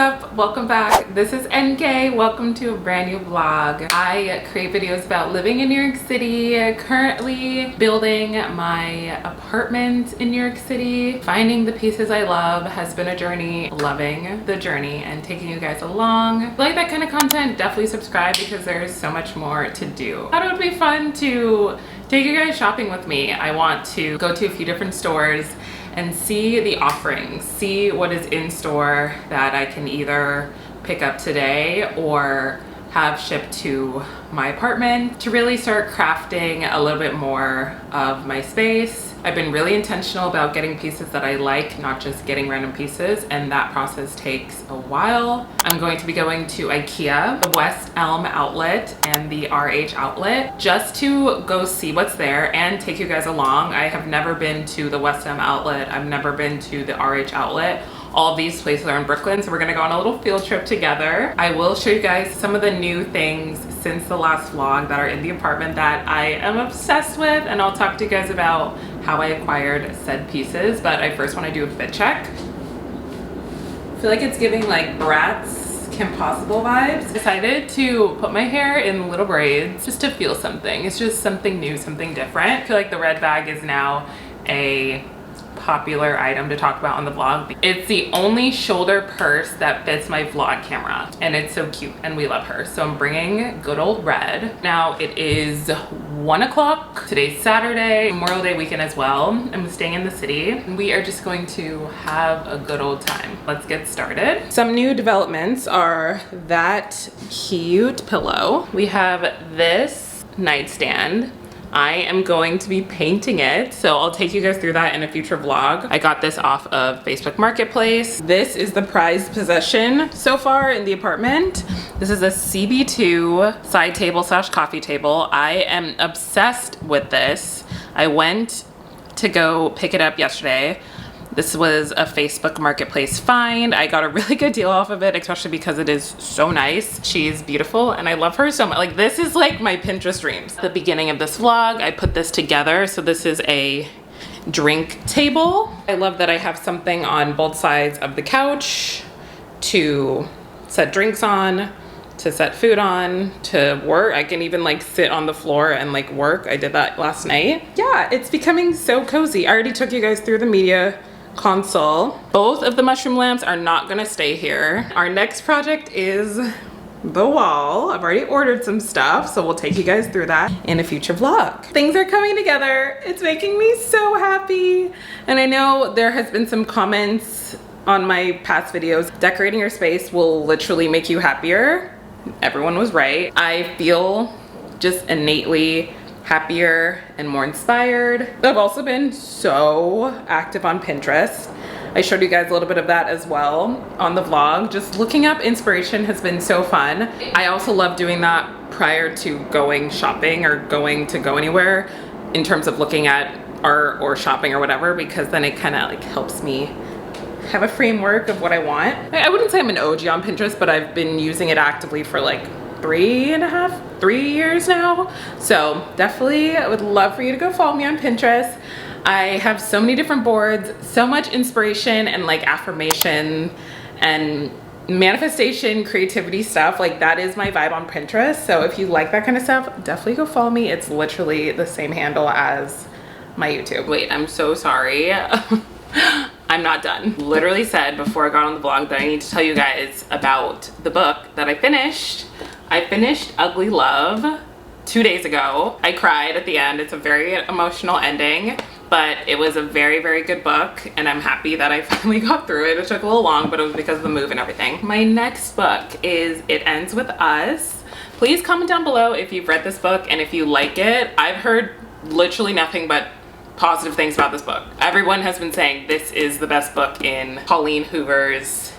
up? Welcome back. This is NK. Welcome to a brand new vlog. I create videos about living in New York City, currently building my apartment in New York City. Finding the pieces I love has been a journey, loving the journey and taking you guys along. If you like that kind of content, definitely subscribe because there's so much more to do. I thought it would be fun to take you guys shopping with me. I want to go to a few different stores and see the offerings, see what is in store that I can either pick up today or have shipped to my apartment to really start crafting a little bit more of my space. I've been really intentional about getting pieces that I like, not just getting random pieces, and that process takes a while. I'm going to be going to Ikea, the West Elm Outlet, and the RH Outlet just to go see what's there and take you guys along. I have never been to the West Elm Outlet. I've never been to the RH Outlet. All of these places are in Brooklyn, so we're gonna go on a little field trip together. I will show you guys some of the new things since the last vlog that are in the apartment that I am obsessed with, and I'll talk to you guys about how I acquired said pieces, but I first wanna do a fit check. I feel like it's giving like Bratz Kim Possible vibes. Decided to put my hair in little braids just to feel something. It's just something new, something different. I feel like the red bag is now a popular item to talk about on the vlog. It's the only shoulder purse that fits my vlog camera, and it's so cute and we love her. So I'm bringing good old red. Now it is 1 o'clock. Today's Saturday, Memorial Day weekend as well. I'm staying in the city and we are just going to have a good old time. Let's get started. Some new developments are that cute pillow. We have this nightstand. I am going to be painting it, so I'll take you guys through that in a future vlog. I got this off of Facebook Marketplace. This is the prized possession so far in the apartment. This is a CB2 side table slash coffee table. I am obsessed with this. I went to go pick it up yesterday. This was a Facebook Marketplace find. I got a really good deal off of it, especially because it is so nice. She's beautiful and I love her so much. Like, this is like my Pinterest dreams. At the beginning of this vlog, I put this together. So this is a drink table. I love that I have something on both sides of the couch to set drinks on, to set food on, to work. I can even like sit on the floor and like work. I did that last night. Yeah, it's becoming so cozy. I already took you guys through the media console. Both of the mushroom lamps are not gonna stay here. Our next project is the wall. I've already ordered some stuff, so we'll take you guys through that in a future vlog. Things are coming together. It's making me so happy. And I know there has been some comments on my past videos. Decorating your space will literally make you happier. Everyone was right. I feel just innately happier and more inspired. I've also been so active on Pinterest. I showed you guys a little bit of that as well on the vlog. Just looking up inspiration has been so fun. I also love doing that prior to going shopping or going to go anywhere in terms of looking at art or shopping or whatever, because then it kind of like helps me have a framework of what I want. I wouldn't say I'm an OG on Pinterest, but I've been using it actively for like 3 years now. So definitely I would love for you to go follow me on Pinterest. I have so many different boards, so much inspiration and like affirmation and manifestation, creativity stuff. Like, that is my vibe on Pinterest. So if you like that kind of stuff, definitely go follow me. It's literally the same handle as my YouTube. Wait, I'm so sorry. I'm not done. Literally said before I got on the vlog that I need to tell you guys about the book that I finished. I finished Ugly Love 2 days ago. I cried at the end. It's a very emotional ending, but it was a very, very good book, and I'm happy that I finally got through it. It took a little long, but it was because of the move and everything. My next book is It Ends With Us. Please comment down below if you've read this book and if you like it. I've heard literally nothing but positive things about this book. Everyone has been saying this is the best book in Pauline Hoover's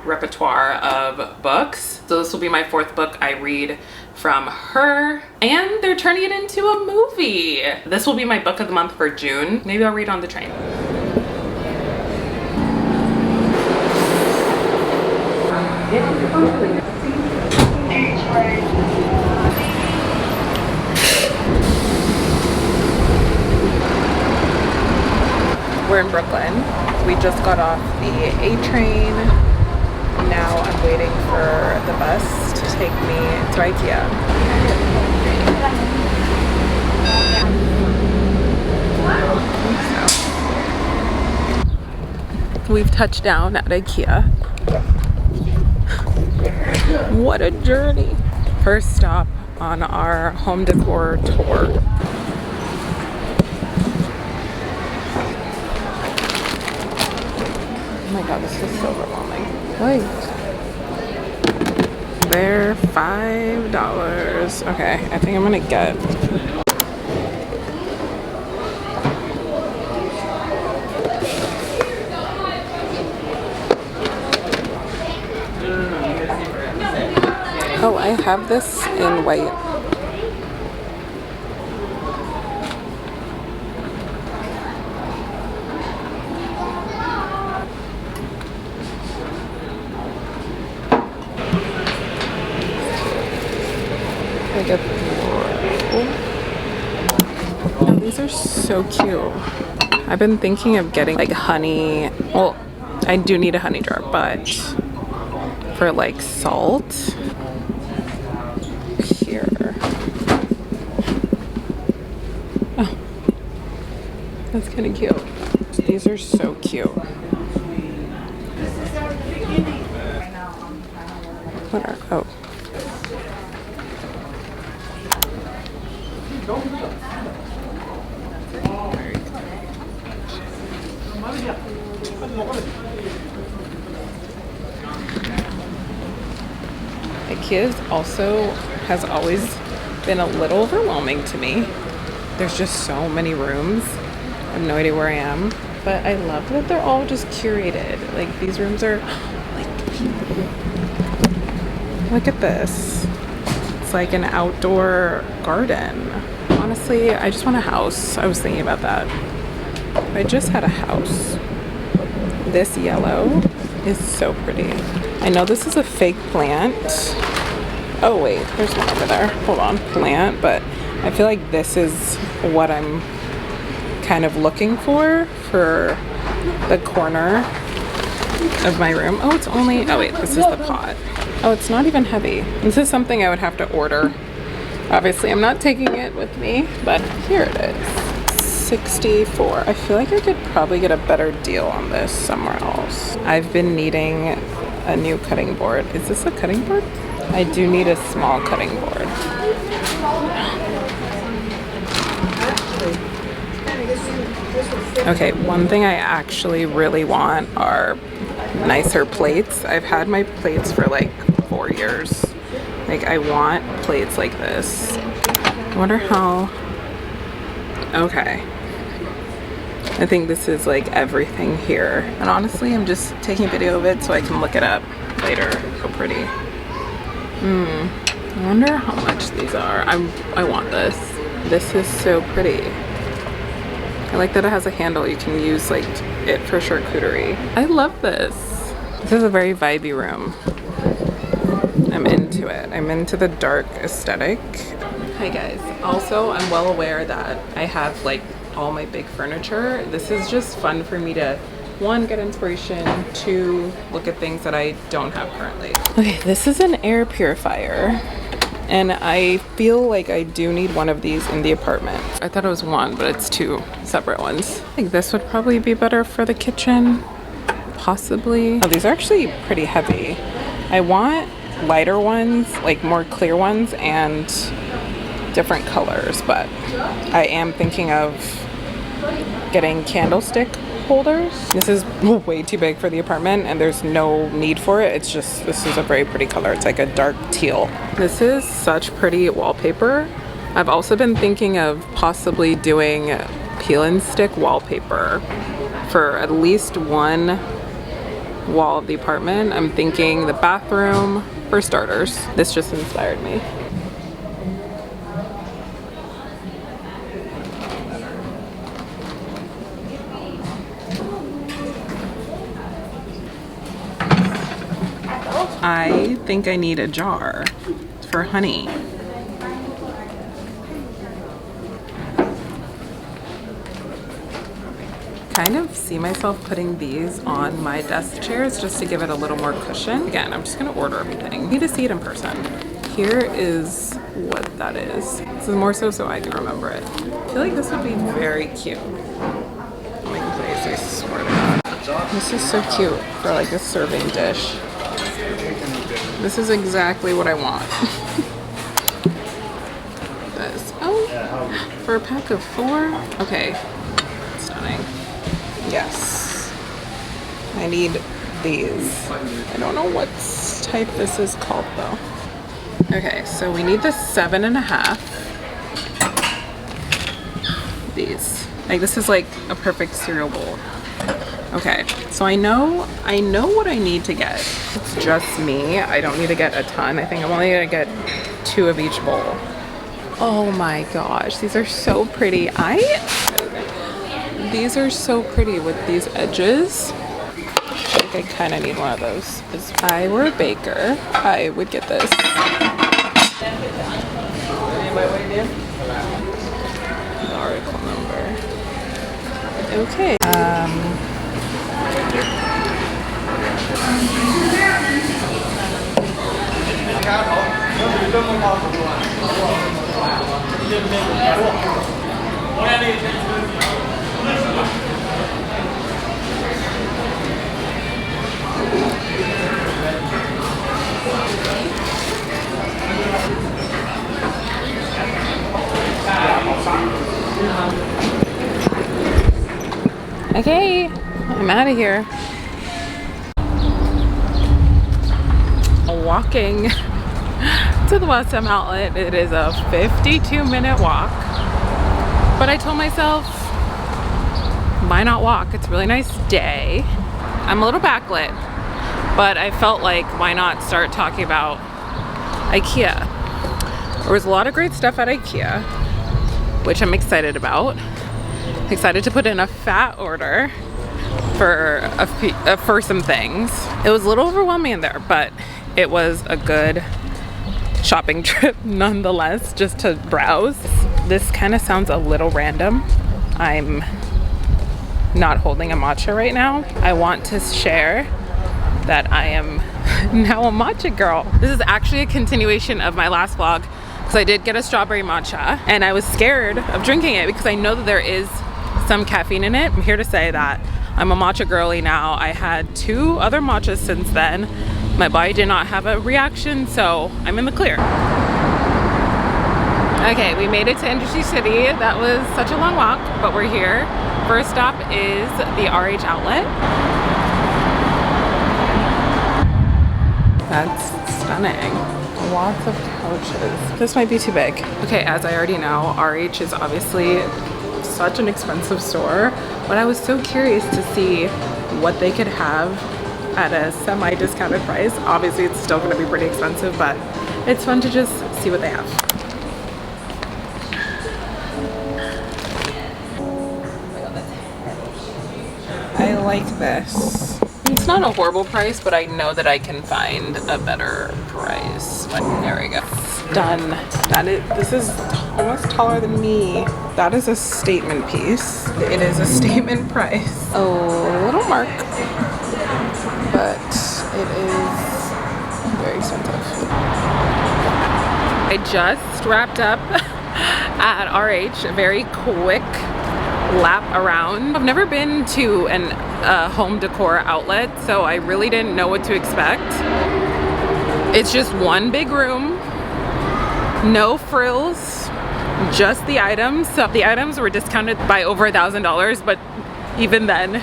repertoire of books. So this will be my 4th book I read from her, and they're turning it into a movie. This will be my book of the month for June. Maybe I'll read on the train. We're in Brooklyn. We just got off the A train. and now I'm waiting for the bus to take me to Ikea. So, we've touched down at Ikea. What a journey! First stop on our home decor tour. Oh my god, this is so overwhelming. Wait. They're $5. Okay, I think I'm gonna get oh, I have this in white. Oh, these are so cute. I've been thinking of getting like honey. Well, I do need a honey jar, but for like salt here. Oh, that's kind of cute. These are so cute. What are, oh. Ikea also has always been a little overwhelming to me. There's just so many rooms. I have no idea where I am, but I love that they're all just curated. Like these rooms are like, look at this. It's like an outdoor garden. Honestly, I just want a house. I was thinking about that. If I just had a house. This yellow is so pretty. I know this is a fake plant. Oh wait, there's one over there. Hold on, plant, but I feel like this is what I'm kind of looking for the corner of my room. Oh, it's only, oh wait, this is the pot. Oh, it's not even heavy. This is something I would have to order. Obviously, I'm not taking it with me, but here it is. 64. I feel like I could probably get a better deal on this somewhere else. I've been needing a new cutting board. Is this a cutting board? I do need a small cutting board. Okay, one thing I actually really want are nicer plates. I've had my plates for like 4 years. Like I want plates like this. I wonder how, okay. I think this is like everything here. And honestly, I'm just taking a video of it so I can look it up later. How pretty. I wonder how much these are. I want this. This is so pretty. I like that it has a handle. You can use like it for charcuterie. I love this. This is a very vibey room. I'm into it. I'm into the dark aesthetic. Hi guys. Also, I'm well aware that I have like all my big furniture. This is just fun for me to, one, get inspiration, two, look at things that I don't have currently. Okay, this is an air purifier. And I feel like I do need one of these in the apartment. I thought it was one, but it's two separate ones. I think this would probably be better for the kitchen, possibly. Oh, these are actually pretty heavy. I want lighter ones, like more clear ones and different colors, but I am thinking of getting candlestick holders. This is way too big for the apartment and there's no need for it. It's just, this is a very pretty color. It's like a dark teal. This is such pretty wallpaper. I've also been thinking of possibly doing peel and stick wallpaper for at least one wall of the apartment. I'm thinking the bathroom for starters. This just inspired me. I think I need a jar for honey. kind of see myself putting these on my desk chairs just to give it a little more cushion. Again, I'm just gonna order everything. I need to see it in person. Here is what that is. This is more so I can remember it. I feel like this would be very cute. Oh my goodness, I swear to God. This is so cute for like a serving dish. This is exactly what I want. This. Oh, for a pack of 4? Okay. Stunning. Yes. I need these. I don't know what type this is called though. Okay, so we need the 7.5. These. Like this is like a perfect cereal bowl. Okay, so I know what I need to get. It's just me. I don't need to get a ton. I think I'm only gonna get 2 of each bowl. Oh my gosh, these are so pretty. These are so pretty with these edges. I think I kind of need one of those. If I were a baker, I would get this. The article number. Okay. Okay, I'm out of here. Walking to the Elm Outlet. It is a 52-minute walk. But I told myself, why not walk? It's a really nice day. I'm a little backlit, but I felt like why not start talking about Ikea. There was a lot of great stuff at Ikea, which I'm excited about. Excited to put in a fat order for some things. It was a little overwhelming in there, but it was a good shopping trip nonetheless, just to browse. This kind of sounds a little random. I'm not holding a matcha right now. I want to share that I am now a matcha girl. This is actually a continuation of my last vlog because I did get a strawberry matcha and I was scared of drinking it because I know that there is some caffeine in it. I'm here to say that I'm a matcha girly now. I had 2 other matchas since then. My body did not have a reaction, so I'm in the clear. Okay, we made it to Industry City. That was such a long walk, but we're here. First stop is the RH Outlet. That's stunning. Lots of couches. This might be too big. Okay, as I already know, RH is obviously such an expensive store, but I was so curious to see what they could have at a semi-discounted price. Obviously, it's still going to be pretty expensive, but it's fun to just see what they have. I like this. It's not a horrible price, but I know that I can find a better price. There we go. Done. This is almost taller than me. That is a statement piece. It is a statement price. A little mark, but it is very expensive. I just wrapped up at RH. A very quick lap around. I've never been to a home decor outlet, so I really didn't know what to expect. It's just one big room, no frills, just the items. So the items were discounted by over $1,000, but even then,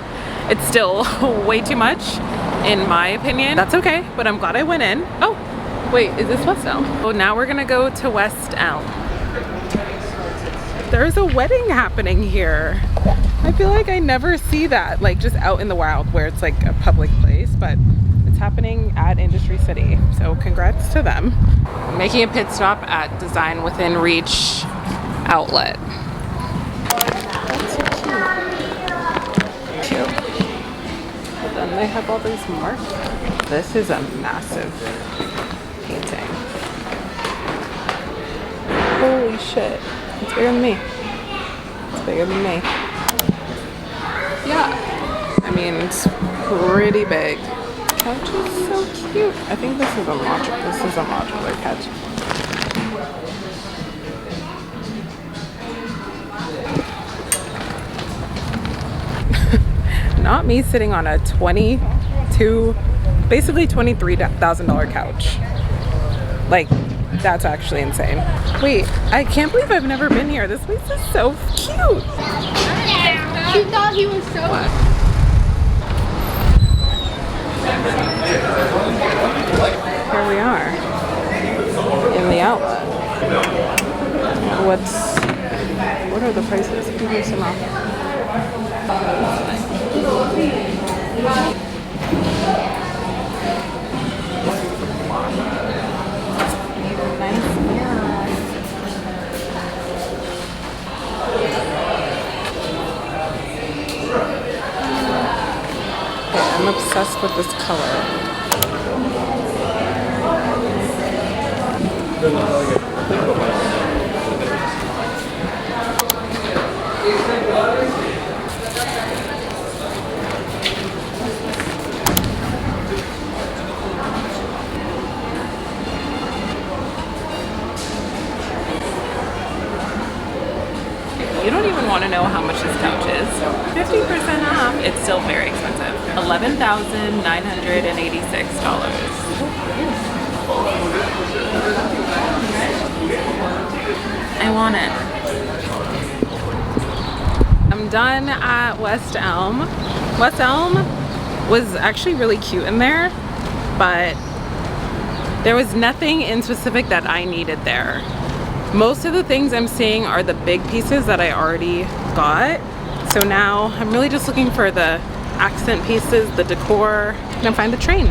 it's still way too much, in my opinion. That's okay, but I'm glad I went in. Oh, wait, is this West Elm? Oh, now we're gonna go to West Elm. There's a wedding happening here. I feel like I never see that, like just out in the wild where it's like a public place, but it's happening at Industry City. So congrats to them. I'm making a pit stop at Design Within Reach Outlet. That's so cute. But then they have all these markers. This is a massive painting. Holy shit. It's bigger than me. It's bigger than me. Yeah. I mean, it's pretty big. Couch is so cute. I think this is a modular couch. Not me sitting on a basically $23,000 couch. Like, that's actually insane. Wait, I can't believe I've never been here. This place is so cute. She thought he was so... Here we are in the outlet. What are the prices? Give me some off. I'm obsessed with this color. You don't even want to know how much this couch is. 50% off. It's still very expensive. $11,986. I want it. I'm done at West Elm. West Elm was actually really cute in there, but there was nothing in specific that I needed there. Most of the things I'm seeing are the big pieces that I already got. So now I'm really just looking for the accent pieces, the decor, and find the train.